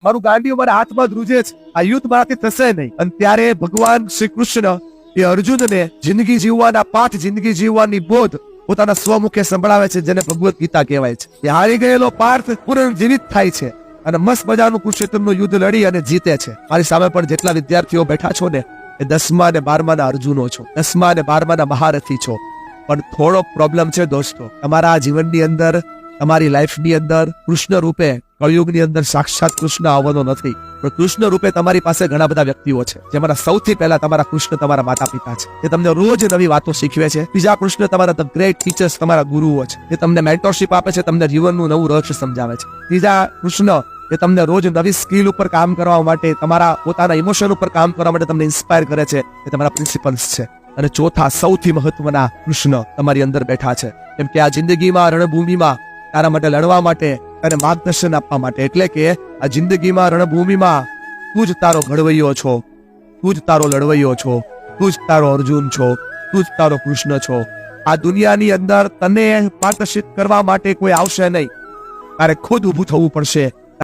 મારું ગાંડિયું મારા હાથમાં ધ્રુજે છે, આ યુદ્ધ મારાથી થશે નહીં. અને ત્યારે ભગવાન શ્રી કૃષ્ણ એ અર્જુનને જિંદગી જીવવાના પાઠ, જિંદગી જીવવાની બોધ પોતાના સ્વમુખે સંભળાવે છે, જેને ભગવદ્ ગીતા કહેવાય છે. એ હારી ગયેલો પાર્થ પુનર્જીવિત થાય છે અને મસ્ત મજાનું કુરુક્ષેત્રનું યુદ્ધ લડી અને જીતે છે. મારી સામે પણ જેટલા વિદ્યાર્થીઓ બેઠા છો ને, એ 10મા અને 12માના અર્જુનો છો, 10મા અને 12માના મહારથી છો. પણ થોડો પ્રોબ્લેમ છે દોસ્તો, તમારા જીવનની અંદર, તમારી લાઈફની અંદર કૃષ્ણ રૂપે કળિયુગની અંદર સાક્ષાત કૃષ્ણ આવવાનો નથી, પણ કૃષ્ણ રૂપે તમારી પાસે ઘણા બધા વ્યક્તિઓ છે. જેમાં સૌથી પહેલા તમારા કૃષ્ણ તમારા માતા પિતા છે, જે તમને રોજ નવી વાતો શીખવે છે. બીજા કૃષ્ણ તમારા ધ ગ્રેટ ટીચર્સ, તમારા ગુરુઓ છે, જે તમને મેન્ટરશિપ આપે છે, તમને જીવનનું નવું રહસ્ય સમજાવે છે. ત્રીજા કૃષ્ણ એ તમને રોજ નવી સ્કિલ ઉપર કામ કરવા માટે, તમારા પોતાના ઇમોશન ઉપર કામ કરવા માટે તમને ઇન્સ્પાયર કરે છે, એ તમારા પ્રિન્સિપલ્સ છે. અને ચોથા સૌથી મહત્વના કૃષ્ણ તમારી અંદર બેઠા છે, કેમ કે આ જિંદગીમાં, રણભૂમિમાં તારા માટે લડવા માટે અને માર્ગદર્શન આપવા માટે. એટલે કે આ જિંદગીમાં, રણભૂમિમાં તું જ તારો ઘડવૈયો છો, તું જ તારો લડવૈયો છો, તું જ તારો અર્જુન છો, તું જ તારો કૃષ્ણ છો. આ દુનિયાની અંદર તને માર્ગદર્શિત કરવા માટે કોઈ આવશે નહીં, તારે ખુદ ઊભું થવું પડશે.